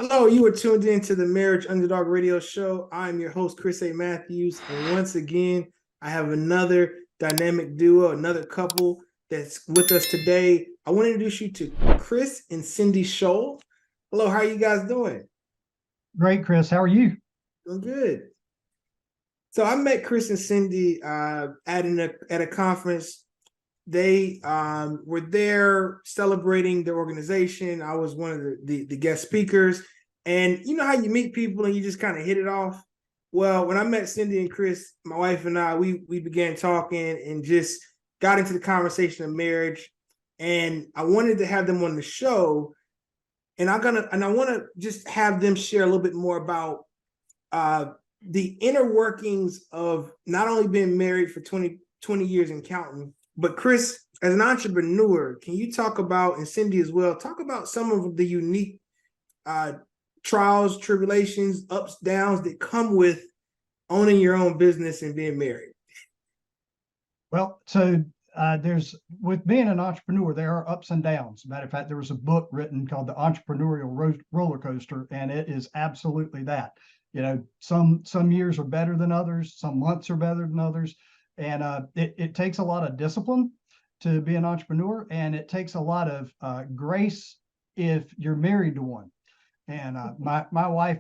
Hello, you are tuned in to the Marriage Underdog Radio Show. I'm your host, Chris A. Matthews. And once again, I have another dynamic duo, another couple that's with us today. I want to introduce you to Chris and Cyndi Shull. Hello, how are you guys doing? Great, Chris. How are you? Doing good. So I met Chris and Cyndi at a conference. They were there celebrating their organization. I was one of the guest speakers. And you know how you meet people and you just kind of hit it off? Well, when I met Cyndi and Chris, my wife and I, we began talking and just got into the conversation of marriage. And I wanted to have them on the show. And I want to just have them share a little bit more about the inner workings of not only being married for 20 years and counting, but Chris, as an entrepreneur, can you talk about, and Cyndi as well, talk about some of the unique trials, tribulations, ups, downs that come with owning your own business and being married? Well, there's with being an entrepreneur, there are ups and downs. Matter of fact, there was a book written called The Entrepreneurial Roller Coaster, and it is absolutely that. You know, some years are better than others, some months are better than others, and it takes a lot of discipline to be an entrepreneur, and it takes a lot of grace if you're married to one. And my wife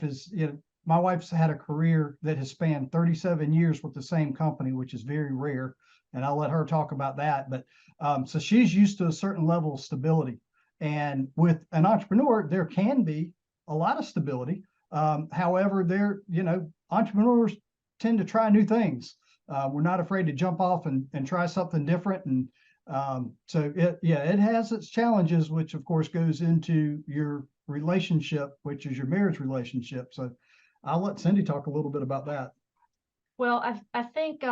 my wife's had a career that has spanned 37 years with the same company, which is very rare. And I'll let her talk about that. But so she's used to a certain level of stability. And with an entrepreneur, there can be a lot of stability. However, entrepreneurs tend to try new things. We're not afraid to jump off and try something different. And it has its challenges, which of course goes into your relationship, which is your marriage relationship. So I'll let Cyndi talk a little bit about that. Well, I think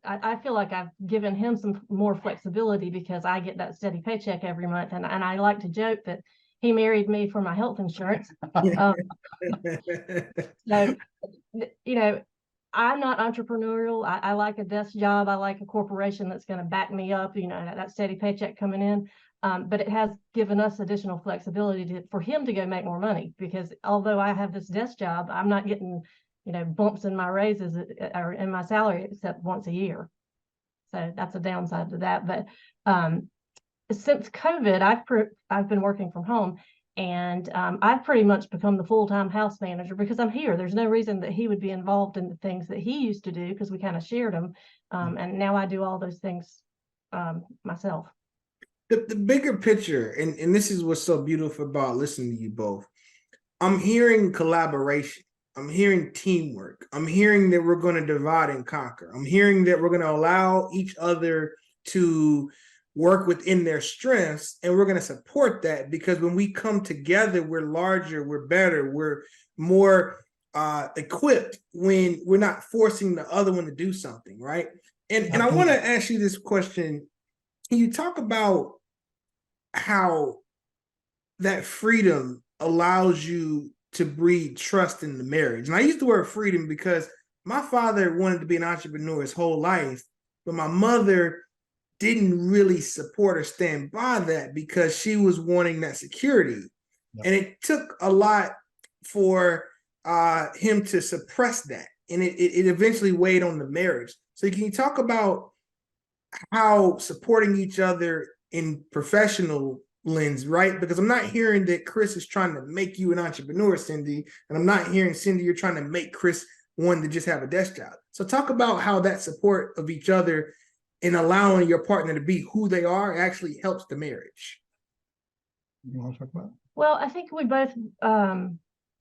I feel like I've given him some more flexibility because I get that steady paycheck every month, and I like to joke that he married me for my health insurance. So, you know, I'm not entrepreneurial. I like a desk job. I like a corporation that's going to back me up, that steady paycheck coming in. But it has given us additional flexibility for him to go make more money, because although I have this desk job, I'm not getting, bumps in my raises or in my salary except once a year. So that's a downside to that. But since COVID, I've been working from home, and I've pretty much become the full-time house manager because I'm here. There's no reason that he would be involved in the things that he used to do, because we kind of shared them. And now I do all those things myself. The bigger picture, and this is what's so beautiful about listening to you both. I'm hearing collaboration. I'm hearing teamwork. I'm hearing that we're going to divide and conquer. I'm hearing that we're going to allow each other to work within their strengths, and we're going to support that, because when we come together, we're larger, we're better, we're more equipped when we're not forcing the other one to do something, right? And I want to ask you this question. Can you talk about how that freedom allows you to breed trust in the marriage? And I use the word freedom because my father wanted to be an entrepreneur his whole life, but my mother didn't really support or stand by that because she was wanting that security. Yep. And it took a lot for him to suppress that. And it eventually weighed on the marriage. So can you talk about how supporting each other in professional lens, right? Because I'm not hearing that Chris is trying to make you an entrepreneur, Cyndi, and I'm not hearing, Cyndi, you're trying to make Chris one to just have a desk job. So talk about how that support of each other and allowing your partner to be who they are actually helps the marriage. You want to talk about it? Well, I think we both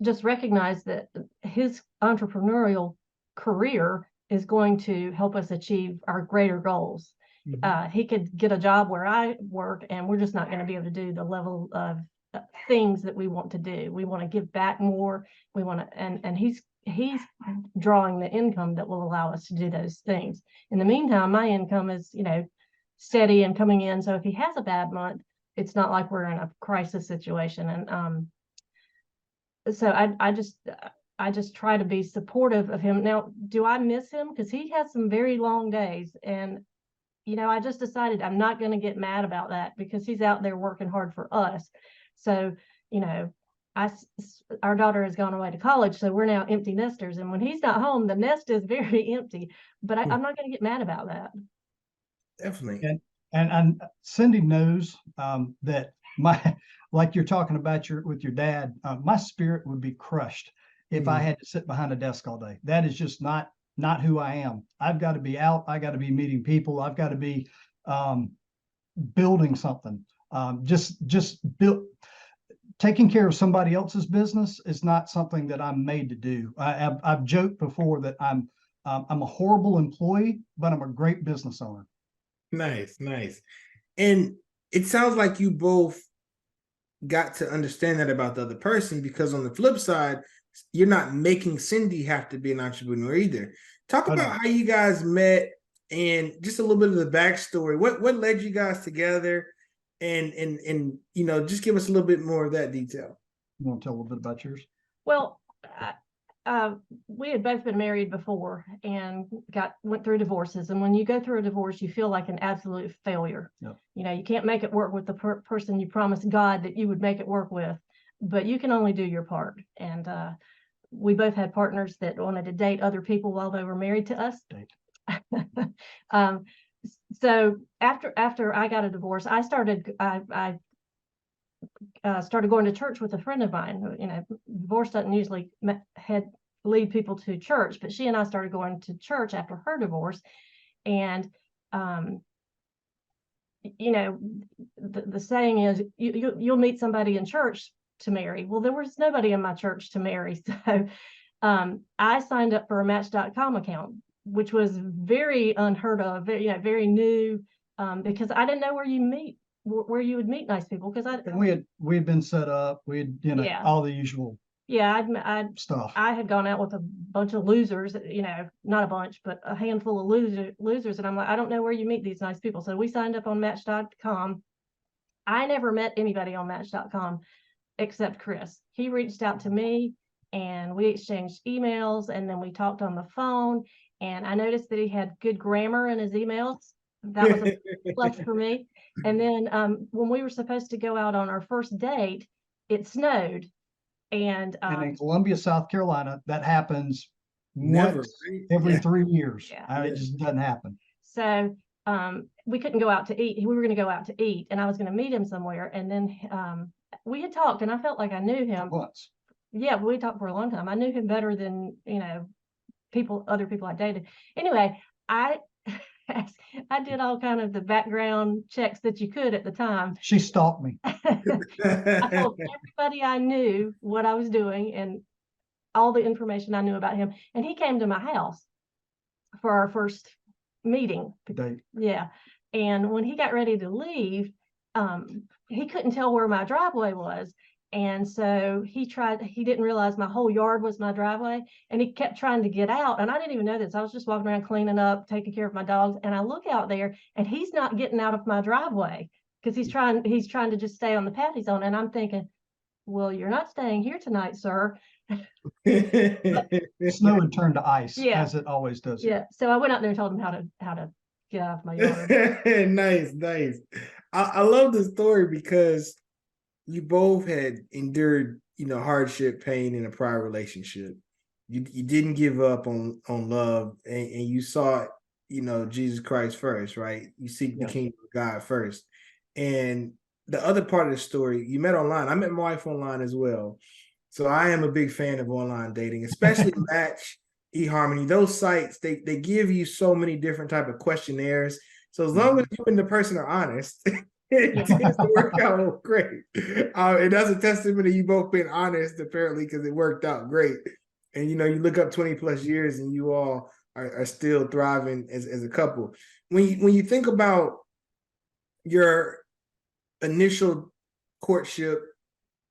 just recognize that his entrepreneurial career is going to help us achieve our greater goals. Mm-hmm. He could get a job where I work, and we're just not going to be able to do the level of things that we want to do. We want to give back more. We want to, and he's drawing the income that will allow us to do those things. In the meantime, my income is, steady and coming in. So if he has a bad month, it's not like we're in a crisis situation. And so I just try to be supportive of him. Now, do I miss him? Because he has some very long days, and I just decided I'm not going to get mad about that, because he's out there working hard for us. So, our daughter has gone away to college, so we're now empty nesters. And when he's not home, the nest is very empty. But I'm not going to get mad about that. Definitely. And Cyndi knows that like you're talking about with your dad, my spirit would be crushed if I had to sit behind a desk all day. That is just not who I am. I've got to be out. I got to be meeting people. I've got to be building something. Taking care of somebody else's business is not something that I'm made to do. I've joked before that I'm a horrible employee, but I'm a great business owner. Nice. And it sounds like you both got to understand that about the other person, because on the flip side, you're not making Cyndi have to be an entrepreneur either. Talk about how you guys met and just a little bit of the backstory. What led you guys together? And just give us a little bit more of that detail. You want to tell a little bit about yours? Well, we had both been married before and went through divorces. And when you go through a divorce, you feel like an absolute failure. Yep. You can't make it work with the person you promised God that you would make it work with, but you can only do your part. And we both had partners that wanted to date other people while they were married to us. So after I got a divorce, I started going to church with a friend of mine. Divorce doesn't usually lead people to church, but she and I started going to church after her divorce. And the saying is you'll meet somebody in church to marry. Well, there was nobody in my church to marry, so I signed up for a Match.com account, which was very unheard of, very new, because I didn't know where you would meet nice people. Because we had been set up, all the usual stuff. I had gone out with a bunch of losers, not a bunch, but a handful of losers, and I'm like, I don't know where you meet these nice people. So we signed up on Match.com. I never met anybody on Match.com except Chris. He reached out to me, and we exchanged emails, and then we talked on the phone. And I noticed that he had good grammar in his emails. That was a plus for me. And then when we were supposed to go out on our first date, it snowed. And in Columbia, South Carolina, that happens once every 3 years. Yeah. It just doesn't happen. So we couldn't go out to eat. We were going to go out to eat, and I was going to meet him somewhere. And then we had talked, and I felt like I knew him. Once. Yeah, we talked for a long time. I knew him better than, other people I dated. Anyway, I did all kind of the background checks that you could at the time. She stalked me. I told everybody I knew what I was doing and all the information I knew about him. And he came to my house for our first meeting. Date. Yeah. And when he got ready to leave, he couldn't tell where my driveway was. And so he didn't realize my whole yard was my driveway, and he kept trying to get out. And I didn't even know this. I was just walking around cleaning up, taking care of my dogs. And I look out there, and he's not getting out of my driveway because he's trying to just stay on the path he's on. And I'm thinking, well, you're not staying here tonight, sir. Snow had turned to ice, as it always does. Yeah. So I went out there and told him how to get out of my yard. Nice. I love the story because you both had endured, hardship, pain in a prior relationship. You didn't give up on love, and you sought, Jesus Christ first, right? You seek the kingdom of God first. And the other part of the story, you met online. I met my wife online as well. So I am a big fan of online dating, especially Match, eHarmony. Those sites, they give you so many different type of questionnaires. So as long as you and the person are honest, it tends to work out great. And that's a testimony you both been honest, apparently, because it worked out great. And you look up 20 plus years and you all are still thriving as a couple. When you think about your initial courtship,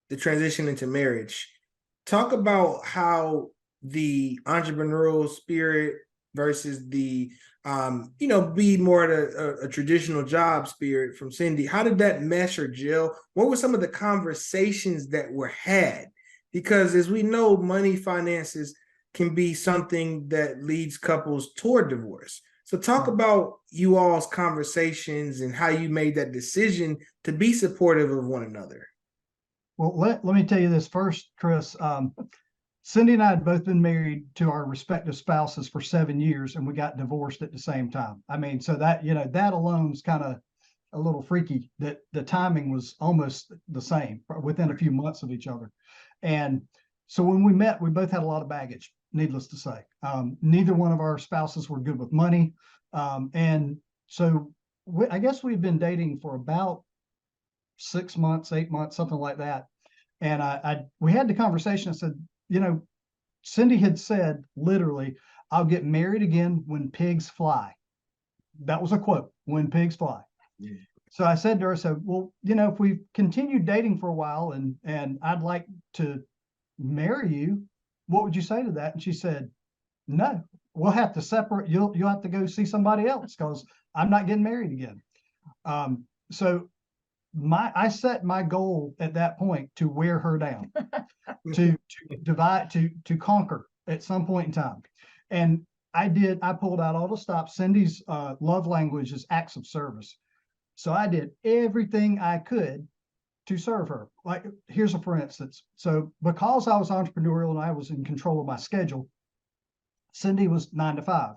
the transition into marriage, talk about how the entrepreneurial spirit versus the be more at a traditional job spirit from Cyndi. How did that mesh or gel? What were some of the conversations that were had? Because as we know, money, finances can be something that leads couples toward divorce. So talk about you all's conversations and how you made that decision to be supportive of one another. Well, let me tell you this first, Chris. Cyndi and I had both been married to our respective spouses for 7 years, and we got divorced at the same time. I mean, so that, that alone is kind of a little freaky, that the timing was almost the same within a few months of each other. And so when we met, we both had a lot of baggage, needless to say. Neither one of our spouses were good with money. And so I guess we've been dating for about 6 months, 8 months, something like that. And we had the conversation. I said, Cyndi had said literally, "I'll get married again when pigs fly." That was a quote, "when pigs fly." Yeah. So I said to her, I said, "Well, if we continue dating for a while and I'd like to marry you, what would you say to that?" And she said, "No, we'll have to separate. You'll have to go see somebody else because I'm not getting married again." So I set my goal at that point to wear her down, to divide, to conquer at some point in time. And I did. I pulled out all the stops. Cyndi's love language is acts of service. So I did everything I could to serve her. Like, here's a for instance. So because I was entrepreneurial and I was in control of my schedule, Cyndi was 9 to 5.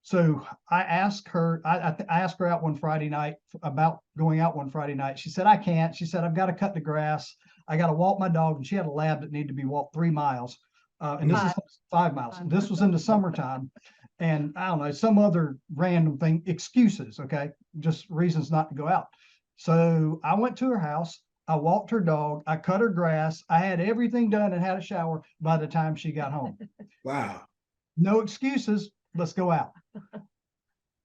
So I asked her, I asked her out one Friday night about going out one Friday night. She said, "I can't." She said, "I've got to cut the grass. I got to walk my dog." And she had a lab that needed to be walked 3 miles. And this is 5 miles. And this was in the summertime. And I don't know, some other random thing, excuses, okay? Just reasons not to go out. So I went to her house. I walked her dog. I cut her grass. I had everything done and had a shower by the time she got home. Wow. No excuses. Let's go out.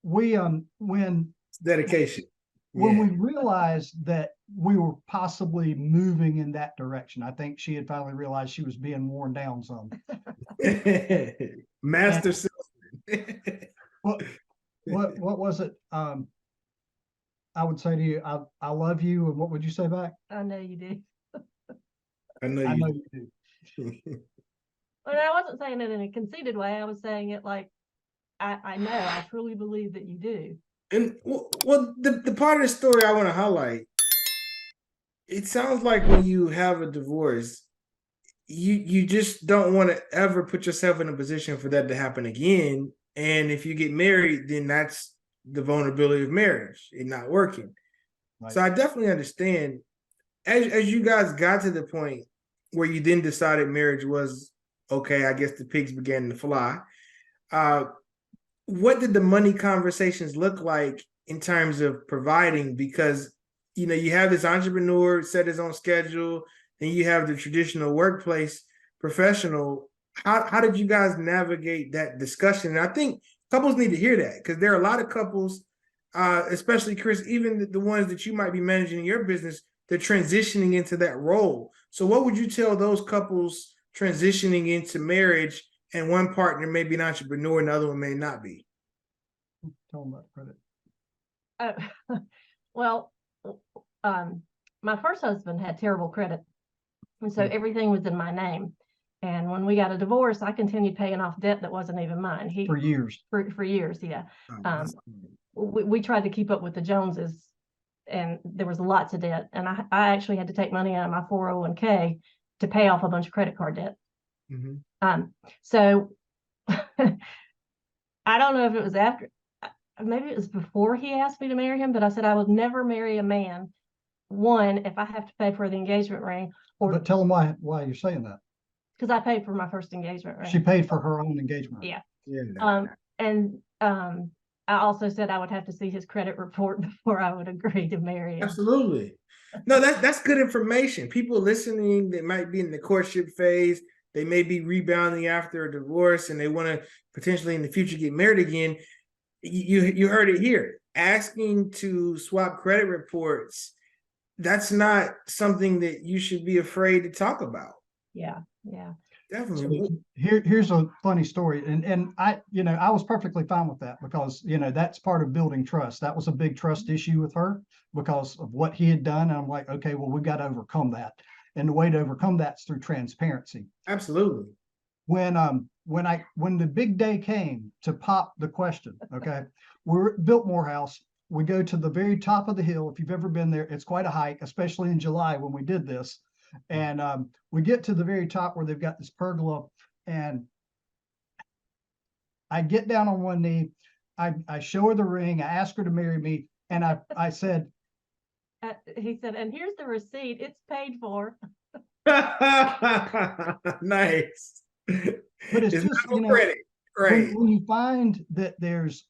We when It's dedication. when Yeah. we realized that we were possibly moving in that direction, I think she had finally realized she was being worn down some. Master salesman. What was it? I would say to you, I love you, and what would you say back? I know you do. I know I know you you do. And I wasn't saying it in a conceited way. I was saying it like, I know, I truly believe that you do. And well, the part of the story I want to highlight, it sounds like when you have a divorce, you just don't want to ever put yourself in a position for that to happen again. And if you get married, then that's the vulnerability of marriage, it not working. Right. So I definitely understand. As you guys got to the point where you then decided marriage was okay, I guess the pigs began to fly. What did the money conversations look like in terms of providing? Because you have this entrepreneur set his own schedule, then you have the traditional workplace professional. How did you guys navigate that discussion? And I think couples need to hear that, because there are a lot of couples, especially Chris, even the ones that you might be managing in your business, they're transitioning into that role. So what would you tell those couples transitioning into marriage, and one partner may be an entrepreneur and the other one may not be? Tell them about credit. Well, my first husband had terrible credit, and so everything was in my name. And when we got a divorce, I continued paying off debt that wasn't even mine. For years. For years, yeah. We tried to keep up with the Joneses, and there was lots of debt. And I actually had to take money out of my 401k to pay off a bunch of credit card debt. Mm-hmm. So I don't know if it was after, maybe it was before he asked me to marry him, but I said I would never marry a man, one, if I have to pay for the engagement ring, But tell them why you're saying that. because I paid for my first engagement ring. She paid for her own engagement ring. Yeah. And I also said I would have to see his credit report before I would agree to marry him. Absolutely. No, that's good information. People listening that might be in the courtship phase, they may be rebounding after a divorce and they want to potentially in the future get married again. You heard it here. Asking to swap credit reports, that's not something that you should be afraid to talk about. Yeah. Definitely. So here's a funny story. And I was perfectly fine with that, because, that's part of building trust. That was a big trust issue with her because of what he had done. And I'm like, okay, well, we've got to overcome that. And the way to overcome that's through transparency. Absolutely. When the big day came to pop the question, okay, we're at Biltmore House. we go to the very top of the hill. If you've ever been there, it's quite a hike, especially in July when we did this. And we get to the very top where they've got this pergola, and I get down on one knee. I show her the ring. I ask her to marry me. And I said, he said, and here's the receipt. It's paid for. Nice. But it's just, no credit. Right. When you find that there's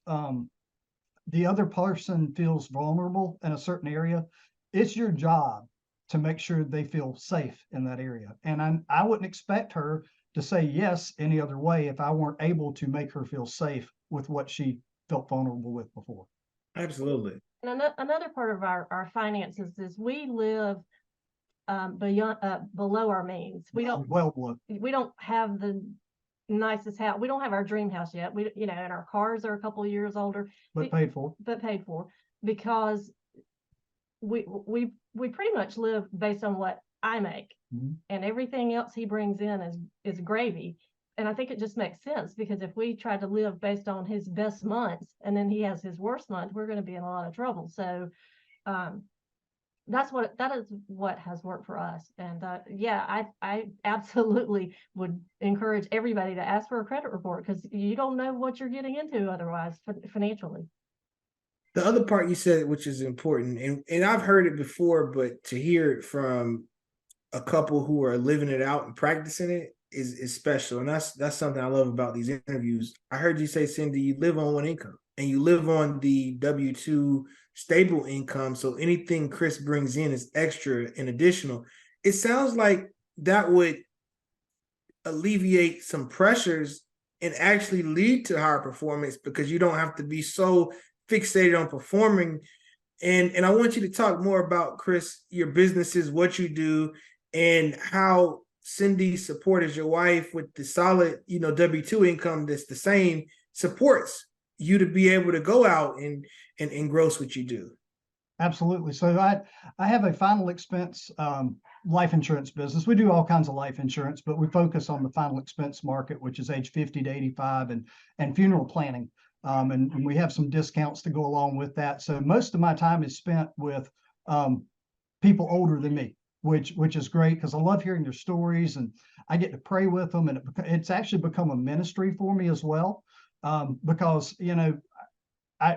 the other person feels vulnerable in a certain area, it's your job to make sure they feel safe in that area. And I wouldn't expect her to say yes any other way if I weren't able to make her feel safe with what she felt vulnerable with before. Absolutely. And another part of our finances is we live beyond below our means. We don't have the nicest house. We don't have our dream house yet. We, and our cars are a couple of years older, but paid for because we pretty much live based on what I make, and everything else he brings in is gravy. And I think it just makes sense, because if we try to live based on his best months and then he has his worst month, we're going to be in a lot of trouble. So that is what has worked for us. And I absolutely would encourage everybody to ask for a credit report, because you don't know what you're getting into otherwise financially. The other part you said, which is important, and I've heard it before, but to hear it from a couple who are living it out and practicing it is special. And that's something I love about these interviews. I heard you say, Cyndi, you live on one income and you live on the W-2 stable income. So anything Chris brings in is extra and additional. It sounds like that would alleviate some pressures and actually lead to higher performance, because you don't have to be so fixated on performing. And I want you to talk more about, Chris, your businesses, what you do, and how Cyndi supported your wife with the solid, W-2 income that's the same, supports you to be able to go out and gross what you do. Absolutely. So I have a final expense life insurance business. We do all kinds of life insurance, but we focus on the final expense market, which is age 50 to 85, and funeral planning. And we have some discounts to go along with that. So most of my time is spent with people older than me, which is great, because I love hearing their stories, and I get to pray with them. And it's actually become a ministry for me as well, because,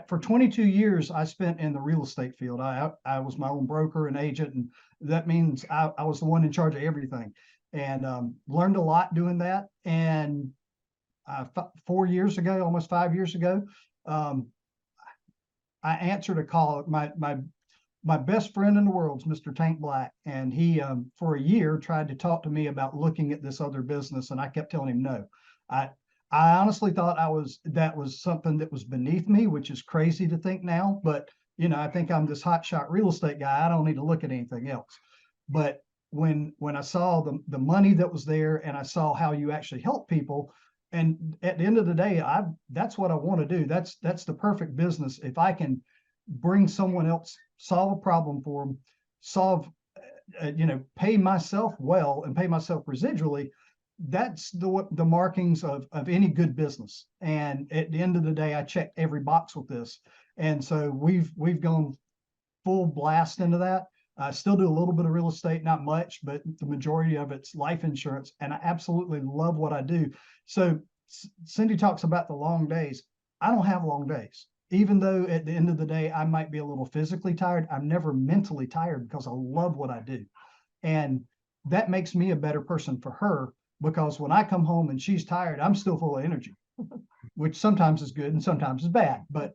for 22 years, I spent in the real estate field. I was my own broker and agent, and that means I was the one in charge of everything, and learned a lot doing that. And 4 years ago, almost 5 years ago, I answered a call. My best friend in the world is Mr. Tank Black, and he for a year tried to talk to me about looking at this other business, and I kept telling him no. I honestly thought that was something that was beneath me, which is crazy to think now. But I think I'm this hotshot real estate guy. I don't need to look at anything else. But when I saw the money that was there, and I saw how you actually help people, and at the end of the day, that's what I want to do. That's the perfect business. If I can bring someone else, solve a problem for them, pay myself well and pay myself residually, that's the markings of any good business. And at the end of the day, I checked every box with this. And so we've gone full blast into that. I still do a little bit of real estate, not much, but the majority of it's life insurance. And I absolutely love what I do. So Cyndi talks about the long days. I don't have long days. Even though at the end of the day, I might be a little physically tired, I'm never mentally tired, because I love what I do. And that makes me a better person for her, because when I come home and she's tired, I'm still full of energy, which sometimes is good and sometimes is bad. But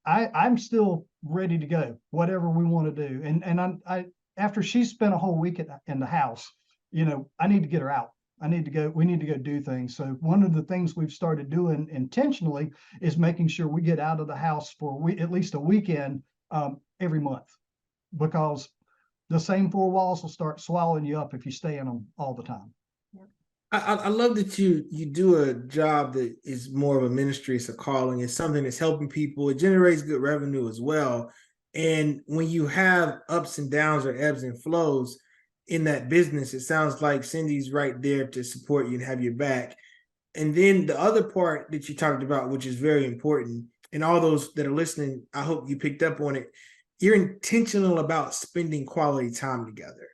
I'm still ready to go, whatever we want to do. And I after she's spent a whole week in the house, I need to get her out. We need to go do things. So one of the things we've started doing intentionally is making sure we get out of the house for at least a weekend every month, because the same four walls will start swallowing you up if you stay in them all the time. I love that you do a job that is more of a ministry. It's a calling. It's something that's helping people. It generates good revenue as well. And when you have ups and downs or ebbs and flows in that business, it sounds like Cyndi's right there to support you and have your back. And then the other part that you talked about, which is very important, and all those that are listening, I hope you picked up on it. You're intentional about spending quality time together.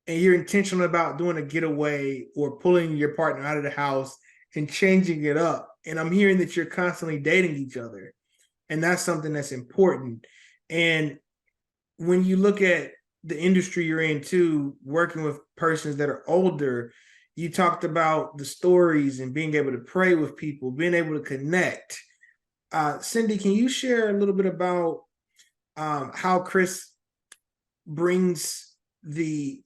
And you're intentional about doing a getaway or pulling your partner out of the house and changing it up. And I'm hearing that you're constantly dating each other. And that's something that's important. And when you look at the industry you're in too, working with persons that are older, you talked about the stories and being able to pray with people, being able to connect. Cyndi, can you share a little bit about how Chris brings the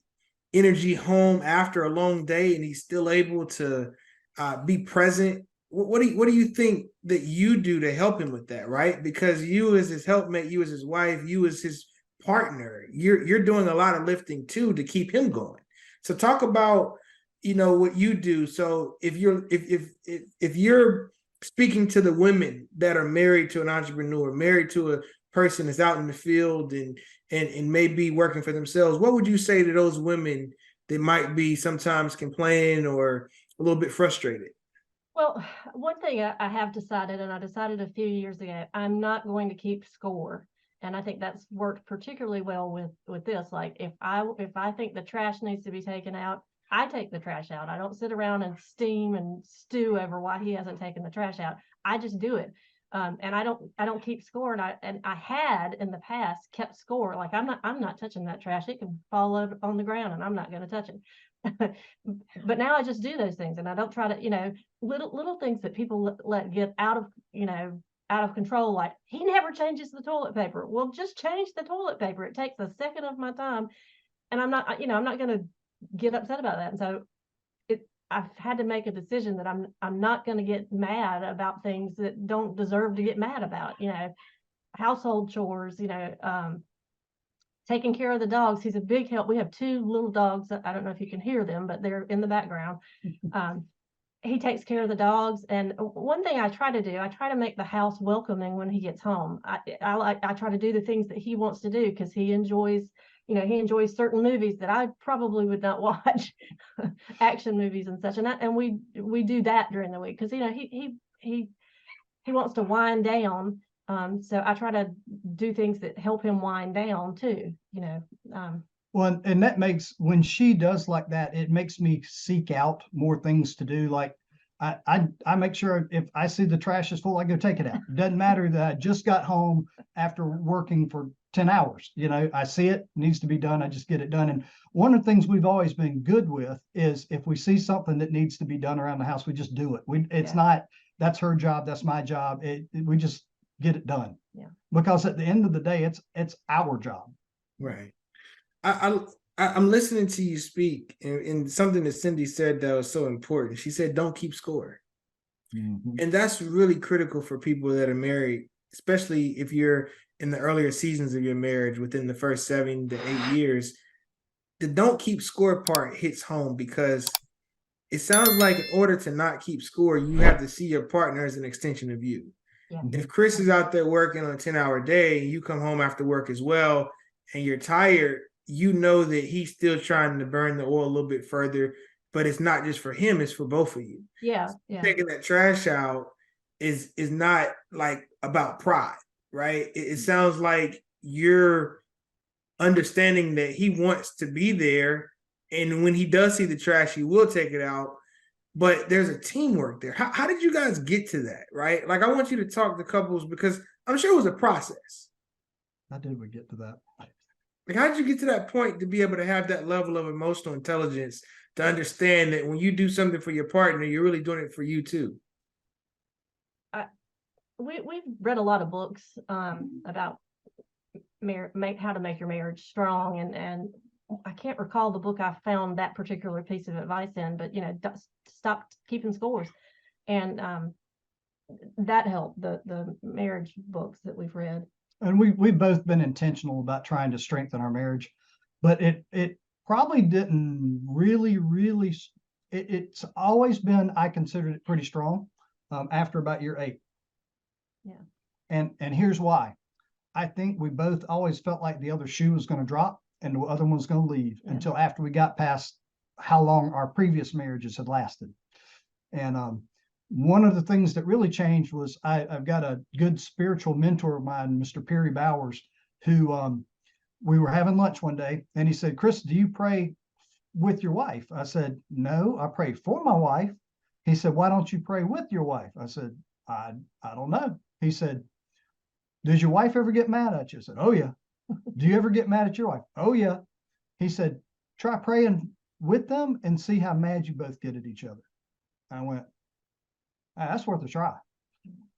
energy home after a long day and he's still able to be present? What do you think that you do to help him with that, right? Because you as his helpmate, you as his wife, you as his partner, you're doing a lot of lifting too to keep him going. So talk about, what you do. So if you're speaking to the women that are married to an entrepreneur, married to a person that's out in the field and may be working for themselves, what would you say to those women that might be sometimes complaining or a little bit frustrated? Well, one thing I have decided, and I decided a few years ago, I'm not going to keep score. And I think that's worked particularly well with this. Like if I think the trash needs to be taken out, I take the trash out. I don't sit around and steam and stew over why he hasn't taken the trash out. I just do it. And I don't keep score. And I had in the past kept score. Like I'm not touching that trash. It can fall on the ground and I'm not going to touch it. But now I just do those things, and I don't try to, little things that people let get out of control. Like he never changes the toilet paper. Well, just change the toilet paper. It takes a second of my time, and I'm not going to get upset about that. And so I've had to make a decision that I'm not going to get mad about things that don't deserve to get mad about. Household chores. Taking care of the dogs. He's a big help. We have 2 little dogs. I don't know if you can hear them, but they're in the background. He takes care of the dogs. And one thing I try to do, I try to make the house welcoming when he gets home. I try to do the things that he wants to do because he enjoys certain movies that I probably would not watch, action movies and such. And we do that during the week because he wants to wind down. So I try to do things that help him wind down too, Well, and that makes, when she does like that, it makes me seek out more things to do. Like I make sure if I see the trash is full, I go take it out. It doesn't matter that I just got home after working for 10 hours. I see it needs to be done. I just get it done. And one of the things we've always been good with is if we see something that needs to be done around the house, we just do it. It's not, that's her job, that's my job. We just get it done. Yeah. Because at the end of the day, it's our job. Right. I'm listening to you speak, and something that Cyndi said that was so important. She said, "Don't keep score," and that's really critical for people that are married, especially if you're in the earlier seasons of your marriage, within the first 7 to 8 years. The "don't keep score" part hits home because it sounds like in order to not keep score, you have to see your partner as an extension of you. Yeah. If Chris is out there working on a 10-hour day and you come home after work as well and you're tired, that he's still trying to burn the oil a little bit further, but it's not just for him, it's for both of you. Yeah. So taking that trash out is not like about pride, right? It sounds like you're understanding that he wants to be there, and when he does see the trash, he will take it out. But there's a teamwork there. How did you guys get to that, right? Like, I want you to talk to couples because I'm sure it was a process. How did we get to that? Like, how did you get to that point to be able to have that level of emotional intelligence to understand that when you do something for your partner, you're really doing it for you too? We've read a lot of books about how to make your marriage strong, and I can't recall the book I found that particular piece of advice in, but stop keeping scores, and that helped, the marriage books that we've read. And we've both been intentional about trying to strengthen our marriage, but it probably didn't really it's always been, I considered it pretty strong after about year 8. Yeah. And here's why. I think we both always felt like the other shoe was going to drop and the other one was going to leave until after we got past how long our previous marriages had lasted. And one of the things that really changed was I've got a good spiritual mentor of mine, Mr. Perry Bowers, who we were having lunch one day, and he said, "Chris, do you pray with your wife?" I said, "No, I pray for my wife." He said, "Why don't you pray with your wife?" I said, I don't know. He said, "Does your wife ever get mad at you?" I said, "Oh yeah." "Do you ever get mad at your wife?" "Oh yeah." He said, "Try praying with them and see how mad you both get at each other." I went, that's worth a try.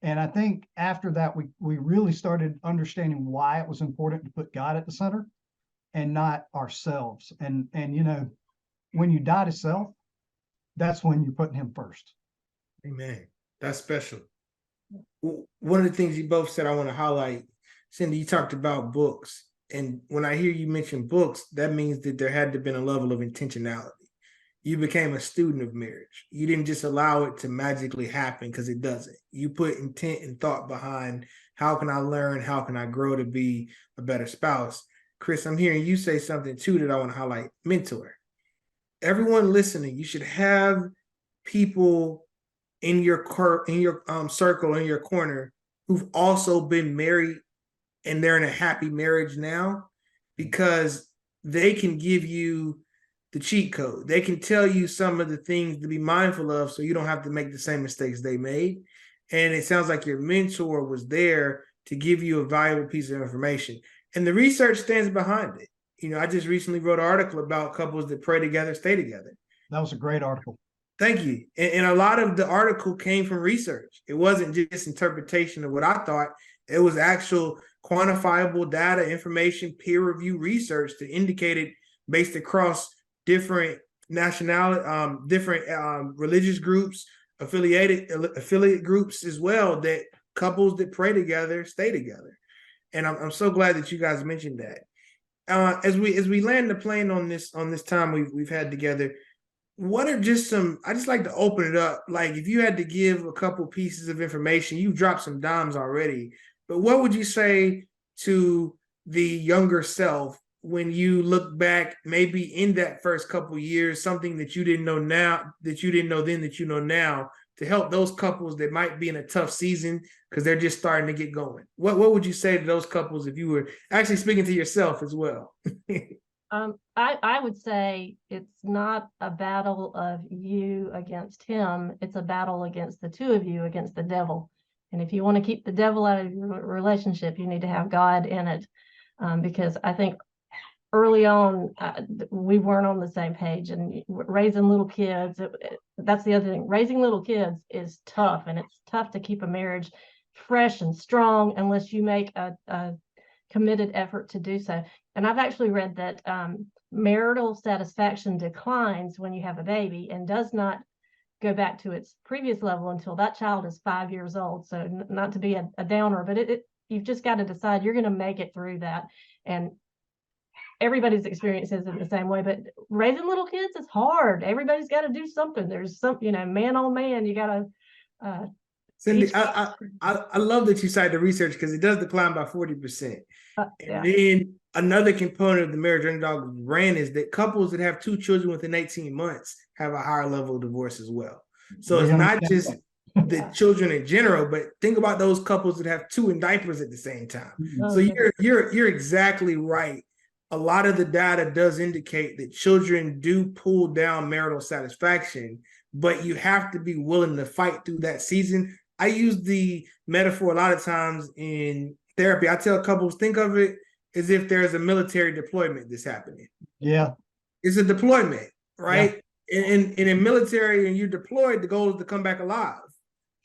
And I think after that, we really started understanding why it was important to put God at the center and not ourselves. And when you die to self, that's when you're putting him first. Amen. That's special. One of the things you both said I want to highlight, Cyndi, you talked about books. And when I hear you mention books, that means that there had to have been a level of intentionality. You became a student of marriage. You didn't just allow it to magically happen, because it doesn't. You put intent and thought behind, how can I learn? How can I grow to be a better spouse? Chris, I'm hearing you say something too that I want to highlight: mentor. Everyone listening, you should have people in your circle, in your corner, who've also been married and they're in a happy marriage now, because they can give you the cheat code. They can tell you some of the things to be mindful of so you don't have to make the same mistakes they made. And it sounds like your mentor was there to give you a valuable piece of information. And the research stands behind it. I just recently wrote an article about couples that pray together, stay together. That was a great article. Thank you. And a lot of the article came from research. It wasn't just interpretation of what I thought. It was actual quantifiable data, information, peer review research that indicated, based across different nationality, different religious groups, affiliate groups as well, that couples that pray together stay together. And I'm so glad that you guys mentioned that. As we land the plane on this time we've had together, what are just some, I just like to open it up. Like, if you had to give a couple pieces of information, you've dropped some dimes already, but what would you say to the younger self when you look back, maybe in that first couple years, something that you didn't know now, that you didn't know then, that you know now, to help those couples that might be in a tough season because they're just starting to get going? What would you say to those couples if you were actually speaking to yourself as well? I would say it's not a battle of you against him. It's a battle against the two of you, against the devil. And if you want to keep the devil out of your relationship, you need to have God in it. Because I think early on, we weren't on the same page. And raising little kids, that's the other thing. Raising little kids is tough. And it's tough to keep a marriage fresh and strong unless you make a committed effort to do so. And I've actually read that marital satisfaction declines when you have a baby and does not go back to its previous level until that child is 5 years old. So not to be a downer, but you've just got to decide you're going to make it through that. And everybody's experience isn't the same way, but raising little kids is hard. Everybody's got to do something. There's some, man on man, you got to Cyndi, I love that you cite the research, because it does decline by 40%. And then another component of the Marriage Underdog ran is that couples that have 2 children within 18 months have a higher level of divorce as well. So it's not just the children in general, but think about those couples that have 2 in diapers at the same time. Oh, so you're exactly right. A lot of the data does indicate that children do pull down marital satisfaction, but you have to be willing to fight through that season. I use the metaphor a lot of times in therapy. I tell couples, think of it as if there's a military deployment that's happening. Yeah. It's a deployment, right? Yeah. And in military, and you're deployed, the goal is to come back alive.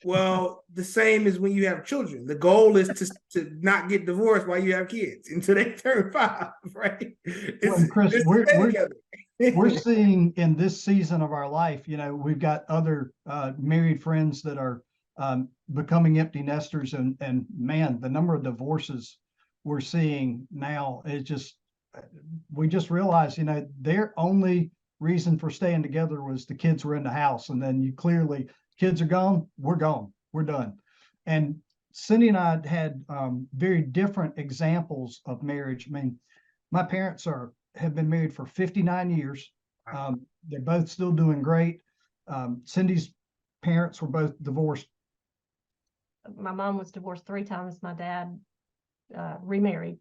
Well, the same as when you have children. The goal is to not get divorced while you have kids until they turn 5, right? Well, Chris, we're seeing in this season of our life, we've got other married friends that are becoming empty nesters, and man, the number of divorces we're seeing now is we just realized, their only reason for staying together was the kids were in the house, and then kids are gone, we're gone, we're done. And Cyndi and I had very different examples of marriage. I mean, my parents have been married for 59 years. They're both still doing great. Cyndi's parents were both divorced? My mom was divorced 3 times. My dad remarried,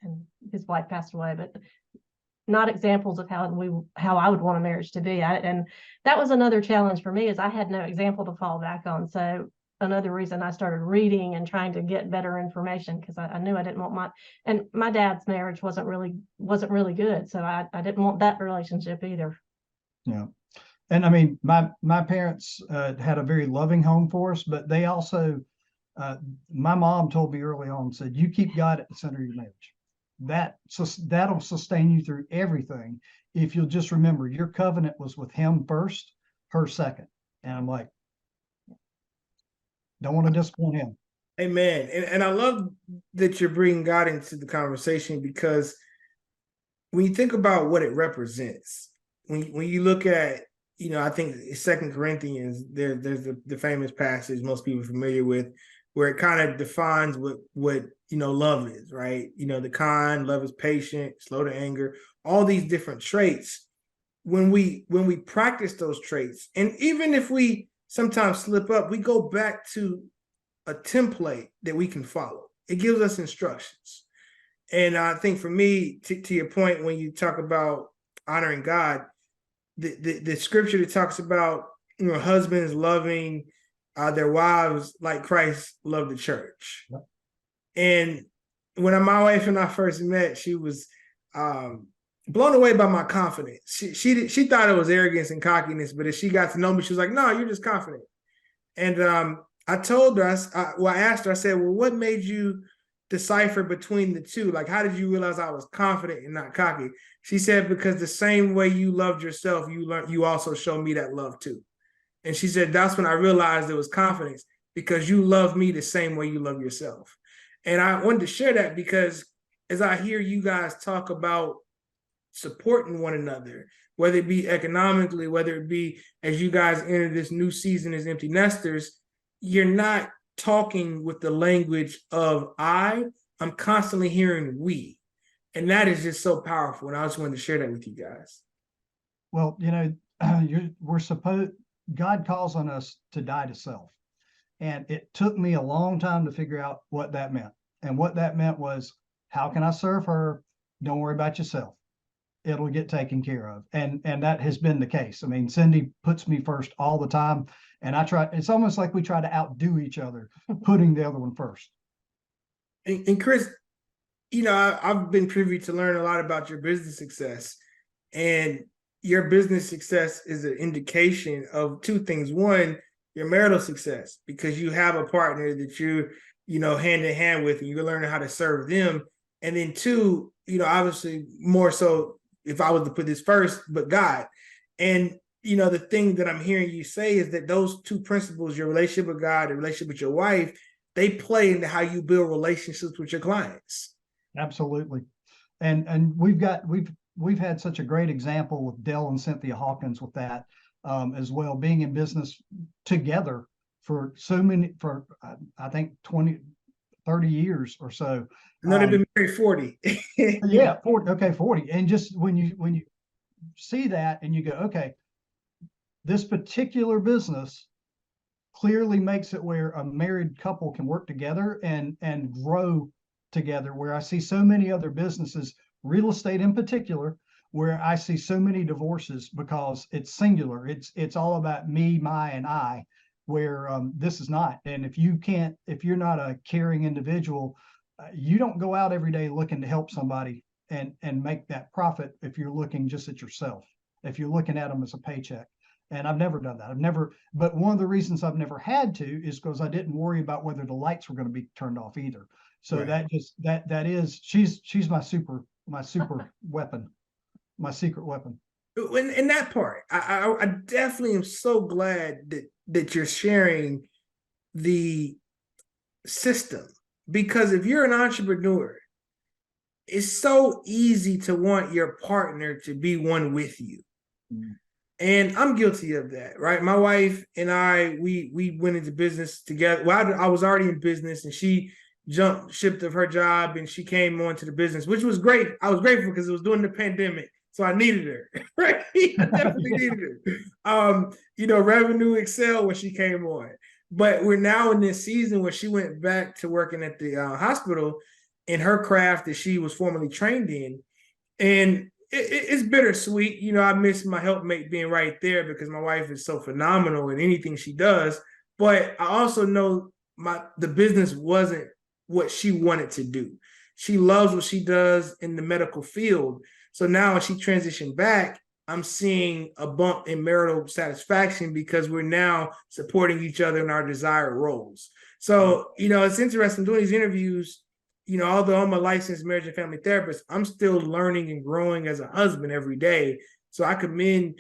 and his wife passed away, but not examples of how I would want a marriage to be. And that was another challenge for me, is I had no example to fall back on. So another reason I started reading and trying to get better information, because I knew I didn't want my dad's marriage wasn't really good. So I didn't want that relationship either. Yeah. And I mean, my parents had a very loving home for us, but they also, my mom told me early on, said, you keep God at the center of your marriage. That'll sustain you through everything. If you'll just remember, your covenant was with him first, her second. And I'm like, don't want to disappoint him. Amen. And I love that you're bringing God into the conversation, because when you think about what it represents, when you look at, I think 2 Corinthians, there's the famous passage most people are familiar with, where it kind of defines what love is, right? The kind, love is patient, slow to anger, all these different traits. When we practice those traits, and even if we sometimes slip up, we go back to a template that we can follow. It gives us instructions. And I think for me, to your point, when you talk about honoring God, the scripture that talks about husbands loving their wives like Christ loved the church. Yep. And when my wife and I first met, she was blown away by my confidence. She thought it was arrogance and cockiness, but as she got to know me, she was like, "No, you're just confident." And I told her, I asked her, I said, "Well, what made you decipher between the two? Like, how did you realize I was confident and not cocky?" She said, "Because the same way you loved yourself, you also showed me that love too." And she said, "That's when I realized it was confidence, because you love me the same way you love yourself." And I wanted to share that because as I hear you guys talk about supporting one another, whether it be economically, whether it be as you guys enter this new season as empty nesters, you're not talking with the language of I'm constantly hearing we. And that is just so powerful. And I just wanted to share that with you guys. Well, God calls on us to die to self. And it took me a long time to figure out what that meant. And what that meant was, how can I serve her? Don't worry about yourself. It'll get taken care of. And that has been the case. I mean, Cyndi puts me first all the time. And it's almost like we try to outdo each other, putting the other one first. And Chris, I've been privy to learn a lot about your business success. And your business success is an indication of 2 things. One, your marital success, because you have a partner that you're, hand in hand with, and you're learning how to serve them. And then 2, obviously more so, if I was to put this first, but God. And, the thing that I'm hearing you say is that those 2 principles, your relationship with God, the relationship with your wife, they play into how you build relationships with your clients. Absolutely. And we've had such a great example with Dell and Cynthia Hawkins with that as well, being in business together for I think 20, 30 years or so. No, they've been married 40. Yeah, 40. Okay, 40. And just when you see that and you go, okay, this particular business clearly makes it where a married couple can work together and grow together, where I see so many other businesses, real estate in particular, where I see so many divorces because it's singular. It's all about me, my, and I, where this is not. And if you're not a caring individual, you don't go out every day looking to help somebody and make that profit if you're looking just at yourself, if you're looking at them as a paycheck. And I've never done that. But one of the reasons I've never had to is because I didn't worry about whether the lights were going to be turned off either. So right. She's my super weapon, my secret weapon. In that part, I definitely am so glad that you're sharing the system, because if you're an entrepreneur, it's so easy to want your partner to be one with you. Mm. And I'm guilty of that, right? My wife and I, we went into business together. Well, I was already in business, and she jumped ship of her job, and she came on to the business, which was great. I was grateful because it was during the pandemic. So I needed her, right? I definitely needed her. Revenue excelled when she came on. But we're now in this season where she went back to working at the hospital in her craft that she was formerly trained in. And it's bittersweet. I miss my helpmate being right there because my wife is so phenomenal in anything she does. But I also know the business wasn't what she wanted to do. She loves what she does in the medical field. So now as she transitioned back, I'm seeing a bump in marital satisfaction because we're now supporting each other in our desired roles. So, it's interesting doing these interviews. Although I'm a licensed marriage and family therapist, I'm still learning and growing as a husband every day. So I commend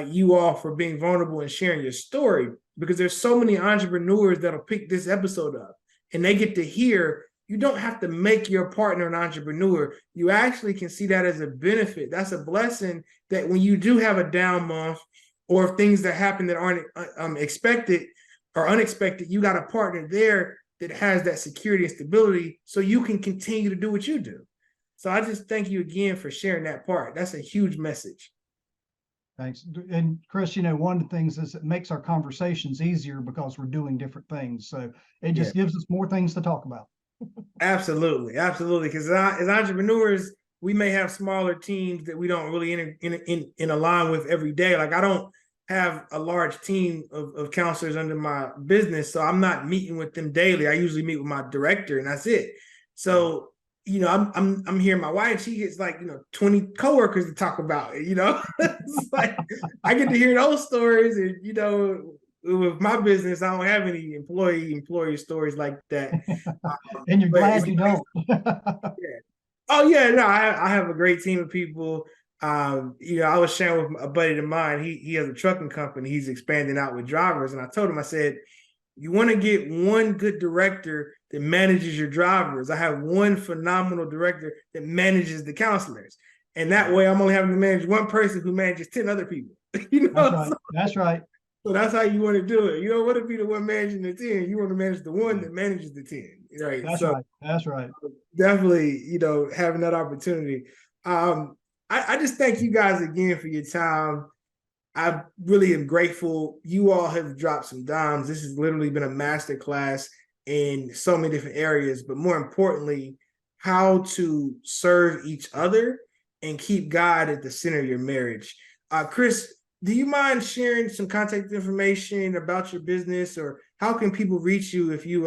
you all for being vulnerable and sharing your story, because there's so many entrepreneurs that'll pick this episode up and they get to hear you don't have to make your partner an entrepreneur. You actually can see that as a benefit. That's a blessing that when you do have a down month or things that happen that aren't expected or unexpected, you got a partner there that has that security and stability so you can continue to do what you do. So I just thank you again for sharing that part. That's a huge message. Thanks. And Chris, one of the things is it makes our conversations easier because we're doing different things. So it just gives us more things to talk about. Absolutely. Because as entrepreneurs, we may have smaller teams that we don't really in align with every day. Like I don't have a large team of counselors under my business, so I'm not meeting with them daily. I usually meet with my director, and that's it. So I'm hearing my wife. She gets 20 coworkers to talk about it. It's like I get to hear those stories, and with my business, I don't have any employee stories like that. And you're glad you don't. Yeah. Oh yeah, no, I have a great team of people. I was sharing with a buddy of mine. He has a trucking company. He's expanding out with drivers, and I told him, I said, you want to get one good director that manages your drivers. I have one phenomenal director that manages the counselors, and that way I'm only having to manage one person who manages 10 other people. That's right. So that's how you want to do it. You don't want to be the one managing the 10. You want to manage the one that manages the 10. Right. That's right. Definitely, having that opportunity. I just thank you guys again for your time. I really am grateful. You all have dropped some dimes. This has literally been a masterclass in so many different areas, but more importantly, how to serve each other and keep God at the center of your marriage. Chris, do you mind sharing some contact information about your business, or how can people reach you if you,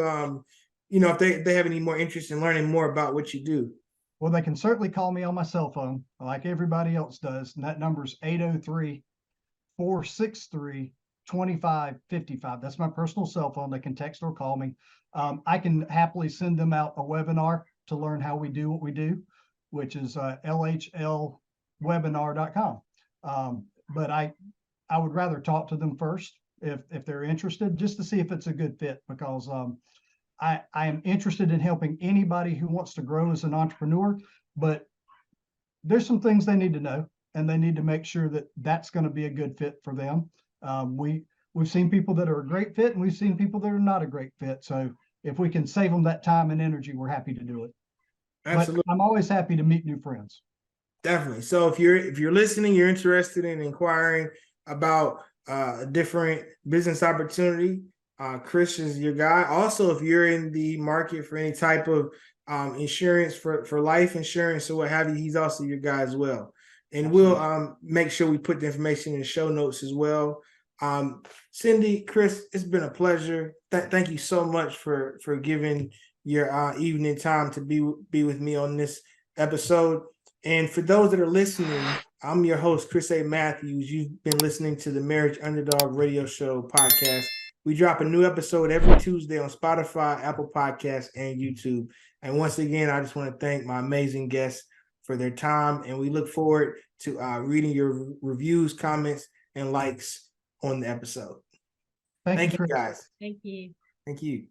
if they have any more interest in learning more about what you do? Well, they can certainly call me on my cell phone like everybody else does. And that number is 803-463-2555. That's my personal cell phone. They can text or call me. I can happily send them out a webinar to learn how we do what we do, which is lhlwebinar.com. But I would rather talk to them first if they're interested, just to see if it's a good fit, because I am interested in helping anybody who wants to grow as an entrepreneur, but there's some things they need to know, and they need to make sure that that's going to be a good fit for them. We've seen people that are a great fit, and we've seen people that are not a great fit. So if we can save them that time and energy, we're happy to do it. Absolutely. But I'm always happy to meet new friends. Definitely. So if you're listening, you're interested in inquiring about a different business opportunity, Chris is your guy. Also, if you're in the market for any type of insurance for life insurance or what have you, he's also your guy as well. And we'll make sure we put the information in the show notes as well. Cyndi, Chris, it's been a pleasure. Thank you so much for giving your evening time to be with me on this episode. And for those that are listening, I'm your host, Chris A. Matthews. You've been listening to the Marriage Underdog Radio Show podcast. We drop a new episode every Tuesday on Spotify, Apple Podcasts, and YouTube. And once again, I just want to thank my amazing guests for their time. And we look forward to reading your reviews, comments, and likes on the episode. Thank you, guys. Thank you. Thank you.